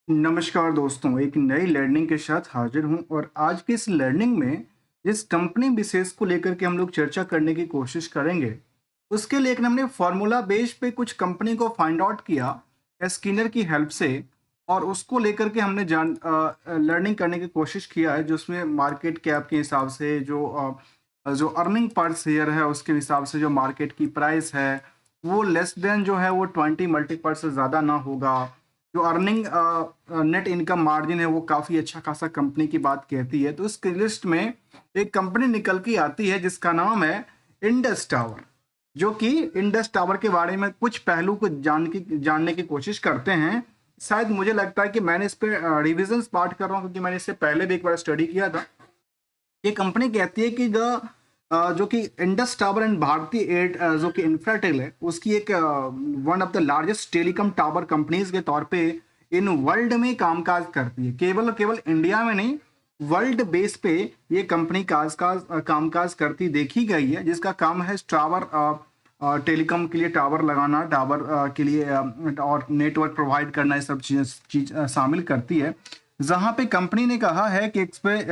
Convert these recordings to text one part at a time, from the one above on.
नमस्कार दोस्तों, एक नई लर्निंग के साथ हाजिर हूं और आज की इस लर्निंग में जिस कंपनी विशेष को लेकर के हम लोग चर्चा करने की कोशिश करेंगे, उसके लिए एक हमने फार्मूला बेस पे कुछ कंपनी को फाइंड आउट किया स्किनर की हेल्प से। और उसको लेकर के हमने लर्निंग करने की कोशिश किया है, जो उसमें मार्केट कैप के हिसाब से जो अर्निंग पर शेयर है उसके हिसाब से जो मार्केट की प्राइस है वो लेस देन जो है वो 20 मल्टीपल से ज़्यादा ना होगा। जो अर्निंग नेट इनकम मार्जिन है वो काफ़ी अच्छा खासा कंपनी की बात कहती है। तो इस लिस्ट में एक कंपनी निकल के आती है जिसका नाम है इंडस टावर। जो कि इंडस टावर के बारे में कुछ पहलू को जानने की कोशिश करते हैं। शायद मुझे लगता है कि मैंने इस पे रिविजन्स पार्ट कर रहा हूँ, क्योंकि मैंने इससे पहले भी एक बार स्टडी किया था। ये कंपनी कहती है कि जो कि Indus tower and Bharti air जो कि इंफ्राटेल है उसकी एक one of the largest telecom tower companies के तौर पे इन वर्ल्ड में कामकाज करती है। केवल केवल इंडिया में नहीं, वर्ल्ड बेस पे ये कंपनी कामकाज करती देखी गई है, जिसका काम है टावर टेलीकॉम के लिए टावर लगाना, टावर के लिए और नेटवर्क प्रोवाइड करना, ये सब चीज शामिल करती है। जहां पे कंपनी ने कहा है कि इस पे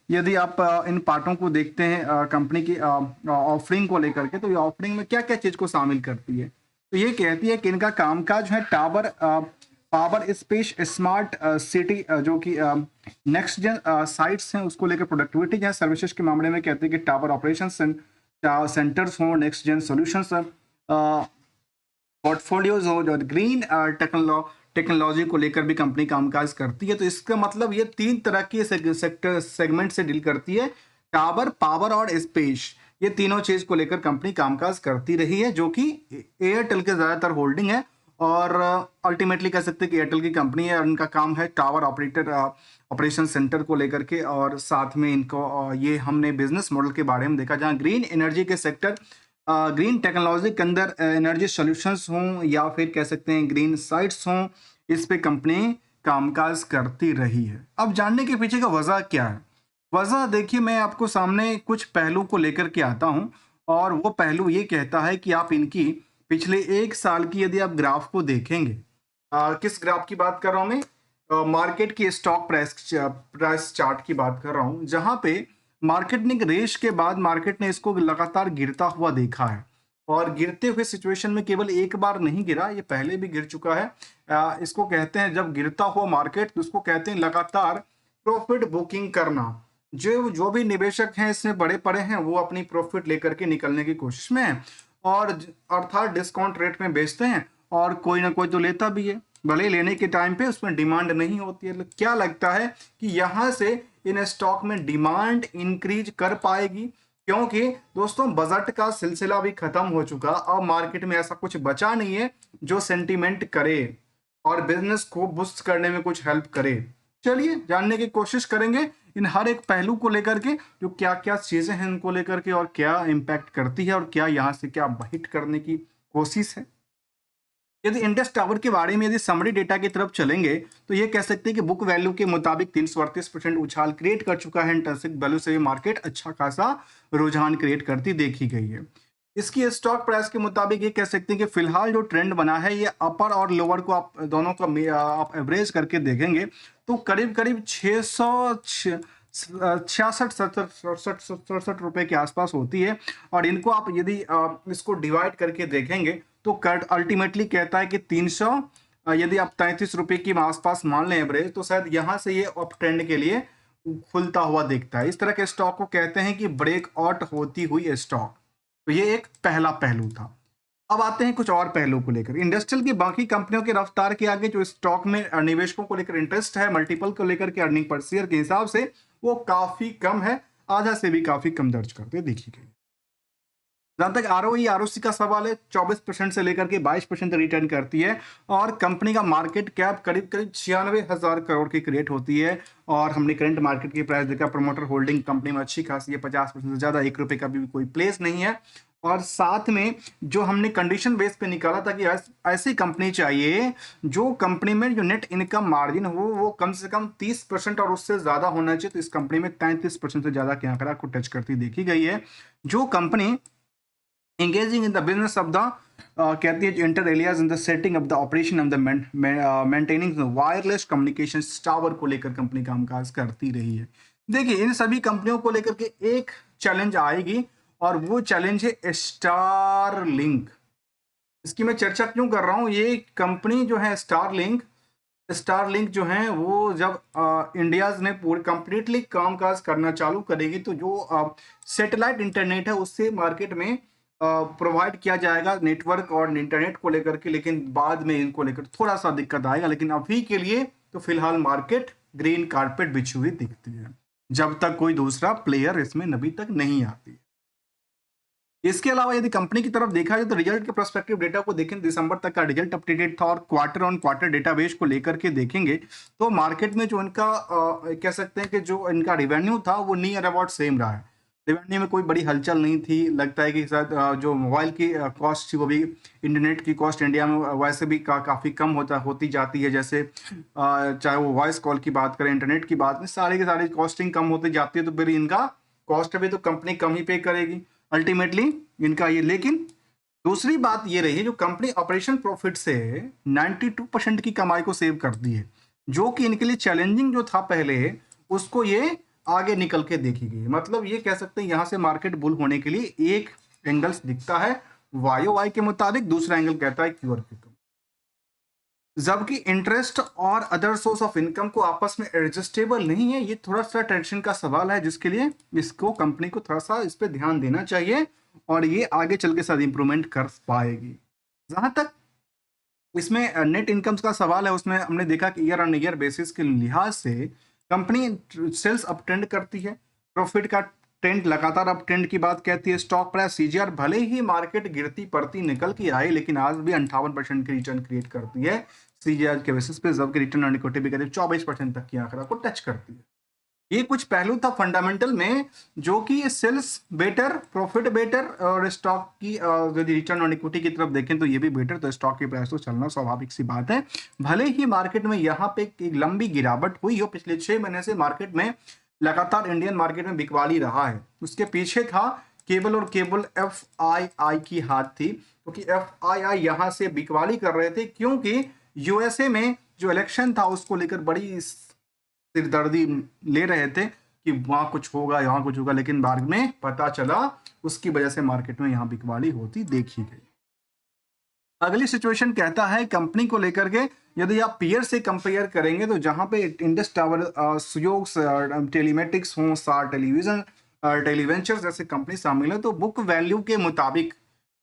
यदि आप इन पार्टों को देखते हैं कंपनी की ऑफरिंग को लेकर के, तो ये ऑफरिंग में क्या क्या चीज को शामिल करती है। तो ये कहती है कि इनका कामकाज है tower, power, space, smart city, जो कि नेक्स्ट जेन साइट्स हैं उसको लेकर, प्रोडक्टिविटी है सर्विसेज के मामले में कहते हैं कि टावर ऑपरेशन सेंटर्स हो, नेक्स्ट जेन सोल्यूशंस, पोर्टफोलियोज हो, जो ग्रीन टेक्नोलॉजी को लेकर भी कंपनी कामकाज करती है। तो इसका मतलब ये तीन तरह के सेक्टर सेगमेंट से डील करती है। टावर, पावर और स्पेस, ये तीनों चीज को लेकर कंपनी कामकाज करती रही है, जो कि एयरटेल के ज्यादातर होल्डिंग है। और अल्टीमेटली कह सकते हैं कि एयरटेल की कंपनी है और इनका काम है टावर ऑपरेशन सेंटर को लेकर के। और साथ में इनको ये हमने बिजनेस मॉडल के बारे में देखा, जहाँ ग्रीन एनर्जी के सेक्टर, ग्रीन टेक्नोलॉजी के अंदर एनर्जी सॉल्यूशंस हों या फिर कह सकते हैं ग्रीन साइट्स हों, इस पे कंपनी कामकाज करती रही है। अब जानने के पीछे का वजह क्या है? वजह देखिए, मैं आपको सामने कुछ पहलू को लेकर के आता हूं, और वो पहलू ये कहता है कि आप इनकी पिछले एक साल की यदि आप ग्राफ को देखेंगे, किस ग्राफ की बात कर रहा हूं मैं? मार्केट की स्टॉक प्राइस चार्ट की बात कर रहा हूं, जहां पे मार्केट ने रेस के बाद मार्केट ने इसको लगातार गिरता हुआ देखा है। और गिरते हुए सिचुएशन में केवल एक बार नहीं गिरा, ये पहले भी गिर चुका है। इसको कहते हैं, जब गिरता हुआ मार्केट, तो उसको कहते हैं लगातार प्रॉफिट बुकिंग करना। जो जो भी निवेशक हैं इसमें बड़े पड़े हैं, वो अपनी प्रॉफिट लेकर के निकलने की कोशिश में है, और अर्थात डिस्काउंट रेट में बेचते हैं, और कोई ना कोई तो लेता भी है, भले ही लेने के टाइम पे उसमें डिमांड नहीं होती है। क्या लगता है कि यहां से इन स्टॉक में डिमांड इंक्रीज कर पाएगी? क्योंकि दोस्तों बजट का सिलसिला भी खत्म हो चुका, अब मार्केट में ऐसा कुछ बचा नहीं है जो सेंटीमेंट करे और बिजनेस को बूस्ट करने में कुछ हेल्प करे। चलिए जानने की कोशिश करेंगे इन हर एक पहलू को लेकर के, जो क्या क्या चीजें हैं उनको लेकर के, और क्या इम्पैक्ट करती है, और क्या यहाँ से क्या हिट करने की कोशिश है। यदि इंडस टावर के बारे में यदि समरी डेटा की तरफ चलेंगे, तो ये कह सकते हैं कि बुक वैल्यू के मुताबिक 338% उछाल क्रिएट कर चुका है। इंटरेंसिक वैल्यू से भी मार्केट अच्छा खासा रुझान क्रिएट करती देखी गई है। इसकी स्टॉक प्राइस के मुताबिक ये कह सकते हैं कि फिलहाल जो ट्रेंड बना है, ये अपर और लोअर को आप दोनों का आप एवरेज करके देखेंगे, तो करीब करीब 600 छियासठ सड़सठ रुपए के आसपास होती है। और इनको आप यदि इसको डिवाइड करके देखेंगे, तो कट अल्टीमेटली कहता है कि 300, यदि आप 33 रुपए के आसपास मान लें एवरेज, तो शायद यहां से ये अप ट्रेंड के लिए खुलता हुआ दिखता है। इस तरह के स्टॉक को कहते हैं कि ब्रेक आउट होती हुई स्टॉक। तो ये एक पहला पहलू था। अब आते हैं कुछ और पहलू को लेकर। इंडस्ट्रियल की बाकी कंपनियों की रफ्तार के आगे जो स्टॉक में निवेशकों को लेकर इंटरेस्ट है, मल्टीपल को लेकर के अर्निंग पर शेयर के हिसाब से वो काफी कम है, आधा से भी काफी कम दर्ज करते देखी गई। जहां तक आरओई आरओसी का सवाल है, 24% से लेकर के 22% रिटर्न करती है, और कंपनी का मार्केट कैप करीब करीब 96,000 करोड़ की क्रिएट होती है। और हमने करंट मार्केट की प्राइस देखा, प्रमोटर होल्डिंग कंपनी में अच्छी खासी है, 50% से ज्यादा, 1 रुपए का भी कोई प्लेस नहीं है। और साथ में जो हमने कंडीशन बेस पे निकाला था कि ऐसी कंपनी चाहिए जो कंपनी में जो नेट इनकम मार्जिन हो वो कम से कम 30% और उससे ज्यादा होना चाहिए। तो इस कंपनी में 33% से ज्यादा के आंकड़ा को टच करती देखी गई है। जो company engaging in the business of the कहती है inter areas in the setting of the operation of the maintaining wireless communication tower को लेकर कंपनी कामकाज करती रही है। देखिए इन सभी कंपनियों को लेकर के एक चैलेंज आएगी और वो चैलेंज है स्टारलिंक। इसकी मैं चर्चा क्यों कर रहा हूँ, ये कंपनी जो है स्टारलिंक जो है वो जब इंडियाज में पूरी कंप्लीटली कामकाज करना चालू करेगी तो जो सैटेलाइट इंटरनेट है उससे मार्केट में प्रोवाइड किया जाएगा नेटवर्क और इंटरनेट को लेकर के, लेकिन बाद में इनको लेकर थोड़ा सा दिक्कत आएगा। लेकिन अभी के लिए तो फिलहाल मार्केट ग्रीन कारपेट बिछी हुई दिखती है जब तक कोई दूसरा प्लेयर इसमें अभी तक नहीं आती। इसके अलावा यदि कंपनी की तरफ देखा जाए तो रिजल्ट के प्रोस्पेक्टिव डेटा को देखें, दिसंबर तक का रिजल्ट अपडेटेड था और क्वार्टर ऑन क्वार्टर डेटाबेस को लेकर के देखेंगे तो मार्केट में जो इनका कह सकते हैं कि जो इनका रेवेन्यू था वो नियर अबाउट सेम रहा है। रेवेन्यू में कोई बड़ी हलचल नहीं थी। लगता है कि शायद जो मोबाइल की कॉस्ट थी वो भी, इंटरनेट की कॉस्ट इंडिया में वैसे भी काफ़ी कम होती जाती है। जैसे चाहे वो वॉइस कॉल की बात करें, इंटरनेट की बात में, सारी की सारी कॉस्टिंग कम होती जाती है, तो फिर इनका कॉस्ट भी तो कंपनी कम ही पे करेगी अल्टीमेटली इनका ये। लेकिन दूसरी बात ये रही जो कंपनी ऑपरेशन प्रॉफिट से 92% की कमाई को सेव करती है, जो कि इनके लिए चैलेंजिंग जो था पहले उसको ये आगे निकल के देखी गई। मतलब ये कह सकते हैं यहां से मार्केट बुल होने के लिए एक एंगल्स दिखता है YOY के मुताबिक, दूसरा एंगल कहता है QoQ के, जबकि इंटरेस्ट और अदर सोर्स ऑफ इनकम को आपस में एडजस्टेबल नहीं है। ये थोड़ा सा टेंशन का सवाल है जिसके लिए इसको कंपनी को थोड़ा सा इस पर ध्यान देना चाहिए और ये आगे चल के साथ इंप्रूवमेंट कर पाएगी। जहां तक इसमें नेट इनकम का सवाल है उसमें हमने देखा कि ईयर ऑन ईयर बेसिस के लिहाज से कंपनी सेल्स अप ट्रेंड करती है, प्रॉफिट का ट्रेंड लगातार अप ट्रेंड की बात कहती है। स्टॉक प्राइस CGR भले ही मार्केट गिरती पड़ती निकल के आई लेकिन आज भी 58% की रिटर्न क्रिएट करती है CGR के बेसिस पे, जबकि रिटर्न ऑन इक्विटी भी करीब 24% तक की आंकड़ा को टच करती है। ये कुछ पहलू था फंडामेंटल में जो कि सेल्स बेटर, प्रॉफिट बेटर और स्टॉक की यदि रिटर्न ऑन इक्विटी की तरफ देखें तो ये भी बेटर, तो स्टॉक की प्राइस तो चलना स्वाभाविक सी बात है। भले ही मार्केट में यहाँ पे एक लंबी गिरावट हुई हो, पिछले 6 महीने से मार्केट में लगातार इंडियन मार्केट में बिकवाली रहा है। उसके पीछे था केबल और केबल FII की हाथ थी, क्योंकि FII यहाँ से बिकवाली कर रहे थे क्योंकि USA में जो इलेक्शन था उसको लेकर बड़ी सिरदर्दी ले रहे थे कि वहां कुछ होगा यहाँ कुछ होगा, लेकिन बाद में पता चला उसकी वजह से मार्केट में यहाँ बिकवाली होती देखी गई। अगली सिचुएशन कहता है कंपनी को लेकर के, यदि आप पीयर से कंपेयर करेंगे तो जहां पे इंडस टावर, सुयोग, टेलीमेटिक्स हो, सार टेलीविजन, टेलीवेंचर्स जैसे कंपनी शामिल है, तो बुक वैल्यू के मुताबिक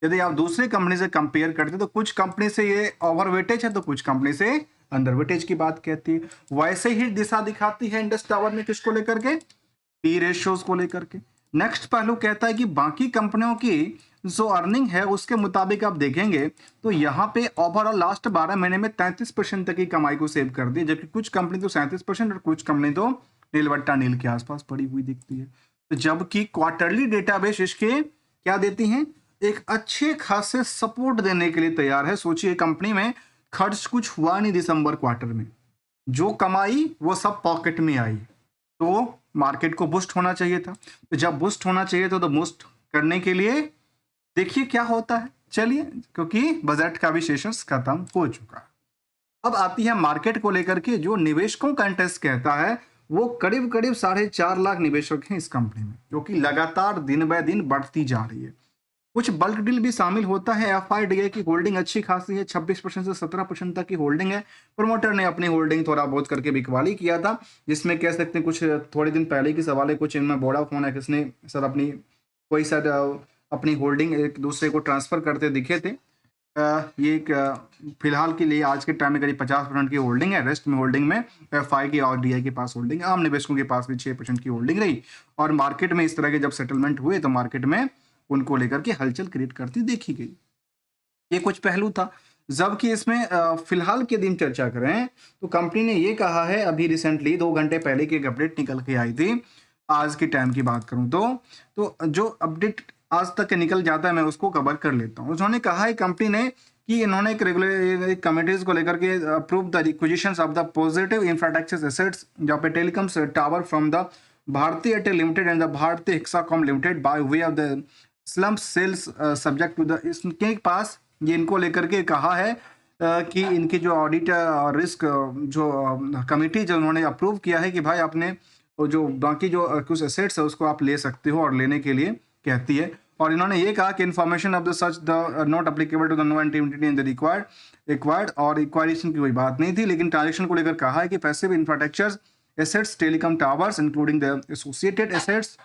यदि आप दूसरी कंपनी से कंपेयर करते तो कुछ कंपनी से ये ओवरवेटेज है तो कुछ कंपनी से अंडरवेटेज की बात कहती है। वैसे ही दिशा दिखाती है इंडस टावर में किसको लेकर के, पी रेशियोज को लेकर के। नेक्स्ट पहलू कहता है कि बाकी कंपनियों की जो अर्निंग है उसके मुताबिक आप देखेंगे तो यहाँ पे ओवरऑल लास्ट 12 महीने में 33% तक की कमाई को सेव कर दी, जबकि कुछ कंपनी तो 37% और कुछ कंपनी तो नीलवट्टा नील के आसपास पड़ी हुई दिखती है। तो जबकि क्वार्टरली डेटाबेस इसके क्या देती हैं, एक अच्छे खासे सपोर्ट देने के लिए तैयार है। सोचिए कंपनी में खर्च कुछ हुआ नहीं दिसंबर क्वार्टर में, जो कमाई वो सब पॉकेट में आई, तो मार्केट को बूस्ट होना चाहिए था। तो जब बूस्ट होना चाहिए तो बूस्ट करने के लिए देखिए क्या होता है। चलिए, क्योंकि बजट का भी सेशन खत्म हो चुका है, अब आती है मार्केट को लेकर के। जो निवेशकों का इंटरेस्ट कहता है वो करीब करीब 4.5 लाख निवेशक हैं इस कंपनी में, जो कि लगातार दिन बाय दिन बढ़ती जा रही है। कुछ बल्क डील भी शामिल होता है। FIDA की होल्डिंग अच्छी खासी है, 26% से 17% तक की होल्डिंग है। प्रमोटर ने अपनी होल्डिंग थोड़ा बहुत करके बिकवाली किया था, जिसमें कह सकते हैं कुछ थोड़े दिन पहले की सवाल है, कुछ इनमें वोडाफोन है किसने सर अपनी कोई सर अपनी होल्डिंग एक दूसरे को ट्रांसफर करते दिखे थे। ये एक फिलहाल के लिए आज के टाइम में करीब 50% की होल्डिंग है, रेस्ट में होल्डिंग में FI की और DI के पास होल्डिंग, आम निवेशकों के पास भी 6% की होल्डिंग रही। और मार्केट में इस तरह के जब सेटलमेंट हुए तो मार्केट में उनको लेकर के हलचल क्रिएट करती देखी गई। ये कुछ पहलू था। जबकि इसमें फिलहाल के दिन चर्चा करें तो कंपनी ने ये कहा है, अभी रिसेंटली 2 घंटे पहले की एक अपडेट निकल के आई थी, आज के टाइम की बात करूं तो जो अपडेट आज तक निकल जाता है मैं उसको कवर कर लेता हूं। उन्होंने कहा है कंपनी ने कि इन्होंने एक रेगुलर कमिटीज को लेकर के approve the requisitions of the positive infrastructure assets जहाँ पे telecom tower from the Bharti Airtel limited and the Bharti Hexacom limited by way of the slump sales subject to the, इसके पास ये इनको लेकर के कहा है कि इनकी जो ऑडिट और रिस्क जो कमिटी जो उन्होंने अप्रूव किया है कि भाई आपने वो जो बाकी जो कुछ एसेट्स है उसको आप ले सकते हो और लेने के लिए कहती है। और इन्होंने ये कहा कि information of the such the not applicable to the no entity in the required और इक्वायरेशन की कोई बात नहीं थी, लेकिन ट्रांजेक्शन को लेकर कहा है कि passive infrastructure assets, telecom towers including the associated assets,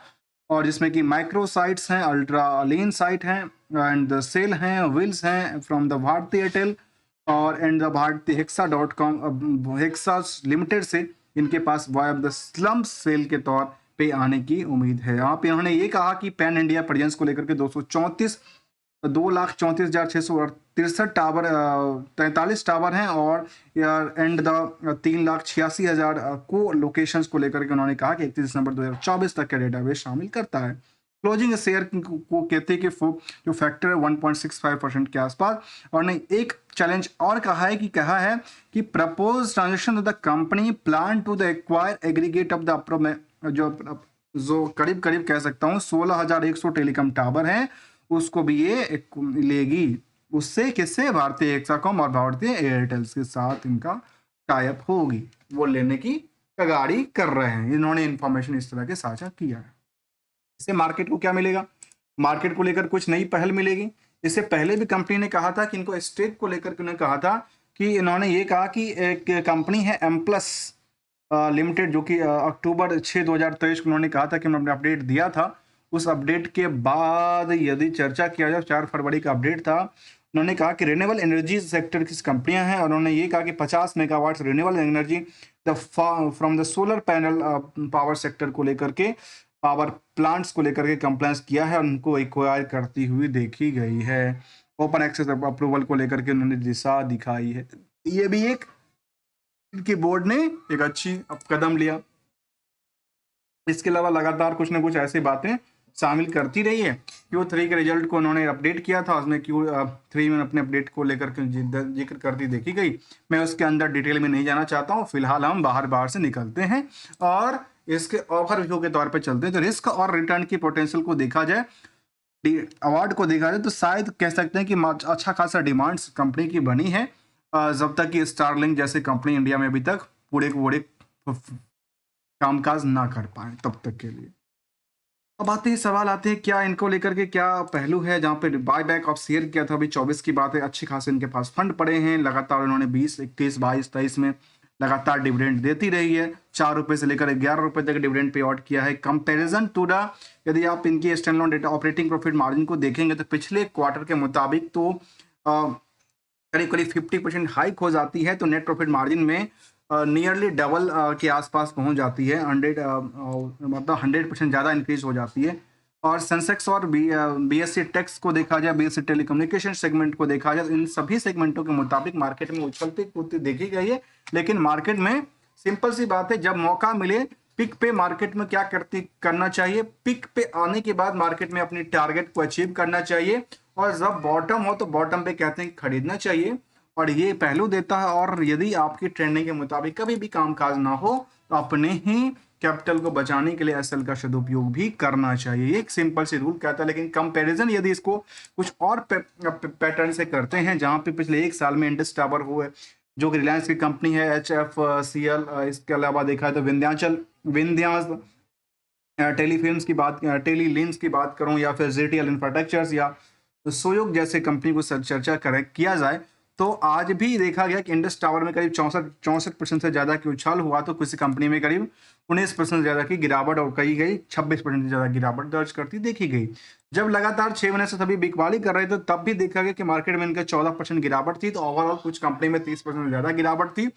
और जिसमें कि माइक्रो साइट्स हैं, अल्ट्रा लीन साइट हैं एंड सेल हैं, विल्स हैं फ्रॉम द भारती एयरटेल और and the Bharti Hexa .com Hexa limited से इनके पास वाया द स्लम सेल के तौर पे आने की उम्मीद है। यहाँ पे इन्होंने ये कहा कि पैन इंडिया प्रेजेंस को लेकर के 2,34,663 टावर 43 टावर हैं और एंड द 3,86,000 को लोकेशंस को लेकर के उन्होंने कहा कि 31 दिसंबर 2024 तक का डेटाबेस शामिल करता है। क्लोजिंग शेयर को कहते हैं कि जो फैक्टर है 1.65% के आसपास। और नहीं, एक चैलेंज और कहा है कि propose transaction of the company plan to the acquire aggregate of the जो करीब कह सकता हूँ 16,100 टेलीकॉम टावर हैं, उसको भी ये लेगी। उससे किससे? भारतीय हेक्साकॉम और भारतीय एयरटेल के साथ इनका टाइप होगी, वो लेने की तैयारी कर रहे हैं। इन्होंने इंफॉर्मेशन इस तरह के साझा किया है। इससे मार्केट को क्या मिलेगा? मार्केट को लेकर कुछ नई पहल मिलेगी। इससे पहले भी कंपनी ने कहा था कि इनको स्टेक को लेकर के उन्होंने कहा था कि इन्होंने ये कहा कि एक कंपनी है एम प्लस लिमिटेड, जो कि अक्टूबर 6 2023 को उन्होंने कहा था कि उन्होंने अपडेट दिया था। उस अपडेट के बाद यदि चर्चा किया जाए, 4 फरवरी का अपडेट था, उन्होंने कहा कि रिन्यूएबल एनर्जी सेक्टर की कंपनियां हैं और उन्होंने ये कहा कि 50 megawatt renewable energy from the solar panel power sector को लेकर के, पावर प्लांट्स को लेकर के कंप्लायंस किया है और उनको एक्वायर करती हुई देखी गई है। ओपन एक्सेस अप्रूवल को लेकर के उन्होंने दिशा दिखाई है। ये भी एक इनकी बोर्ड ने एक अच्छी कदम लिया। इसके अलावा लगातार कुछ ना कुछ ऐसी बातें शामिल करती रही है। Q3 के रिजल्ट को उन्होंने अपडेट किया था, उसमें Q3 में अपने अपडेट को लेकर के जिक्र करती देखी गई। मैं उसके अंदर डिटेल में नहीं जाना चाहता हूँ। फिलहाल हम बाहर से निकलते हैं और इसके ओवरव्यू के तौर पे चलते हैं। तो रिस्क और रिटर्न की पोटेंशियल को देखा जाए, अवार्ड को देखा जाए, तो शायद कह सकते हैं कि अच्छा खासा डिमांड्स कंपनी की बनी है जब तक कि स्टारलिंक जैसे कंपनी इंडिया में अभी तक पूरे कामकाज ना कर पाए तब तक के लिए। अब सवाल आते हैं क्या इनको लेकर के क्या पहलू है, जहाँ पे बाय बैक ऑफ शेयर किया था अभी 24 की बात है। अच्छे खासे इनके पास फंड पड़े हैं, लगातार उन्होंने 20, 21, 22, 23 में लगातार डिविडेंड देती रही है। 4 रुपए से लेकर 11 रुपए तक डिविडेंड पे आउट किया है। कंपैरिजन टू द, यदि आप इनकी standalone data operating profit margin को देखेंगे तो पिछले क्वार्टर के मुताबिक तो करीब 50% हाइक हो जाती है। तो नेट प्रॉफिट मार्जिन में नियरली डबल के आसपास पहुंच जाती है। 100% ज़्यादा इंक्रीज हो जाती है। और सेंसेक्स और BSE टेक्स को देखा जाए, BSE टेलीकम्युनिकेशन सेगमेंट को देखा जाए, इन सभी सेगमेंटों के मुताबिक मार्केट में उछलती कूदती देखी गई है। लेकिन मार्केट में सिंपल सी बात है, जब मौका मिले पिक पे मार्केट में क्या करना चाहिए, पिक पे आने के बाद मार्केट में अपनी टारगेट को अचीव करना चाहिए। और जब बॉटम हो तो बॉटम पे कहते हैं खरीदना चाहिए, और ये पहलू देता है। और यदि आपकी ट्रेंडिंग के मुताबिक कभी भी कामकाज ना हो तो अपने ही कैपिटल को बचाने के लिए एसएल का सदुपयोग भी करना चाहिए। एक सिंपल सी रूल कहता है। लेकिन कंपैरिजन यदि इसको कुछ और पैटर्न से करते हैं, जहां पे पिछले 1 साल में इंडस टावर हुए, जो कि रिलायंस की कंपनी है, HFCL, इसके अलावा देखा है तो विंध्यास टेलीफिल्म्स की बात, टेलीलिंक्स की बात करूं, या फिर ZTL इंफ्रास्ट्रक्चर्स या सोयोग जैसे कंपनी को चर्चा किया जाए, तो आज भी देखा गया कि इंडस टावर में करीब 64% से ज़्यादा की उछाल हुआ, तो किसी कंपनी में करीब 19% से ज़्यादा की गिरावट और कही गई 26% से ज़्यादा गिरावट दर्ज करती देखी गई। जब लगातार 6 महीने से सभी बिकवाली कर रहे थे, तब भी देखा गया कि मार्केट में इनका 14% गिरावट थी। तो ओवरऑल कुछ कंपनी में 30% से ज़्यादा गिरावट थी।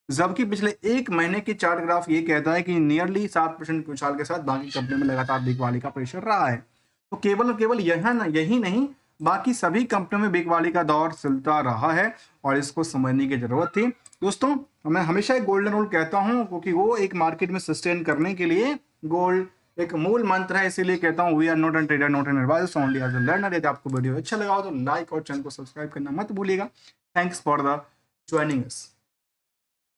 जबकि पिछले 1 महीने की चार्ट ग्राफ ये कहता है कि नियरली 7% की उछाल के साथ बाकी कंपनी में लगातार बिकवाली का प्रेशर रहा है। तो केवल यही नहीं, बाकी सभी कंपनियों में बिकवाली का दौर चलता रहा है और इसको समझने की जरूरत थी। दोस्तों, मैं हमेशा एक गोल्डन रूल कहता हूं, क्योंकि वो एक मार्केट में सस्टेन करने के लिए गोल्ड एक मूल मंत्र है। इसीलिए कहता हूं, we are not an trader, not an advisor, only as a learner. यदि आपको वीडियो अच्छा लगा हो तो लाइक और चैनल को सब्सक्राइब करना मत भूलिएगा। Thanks for the joining us.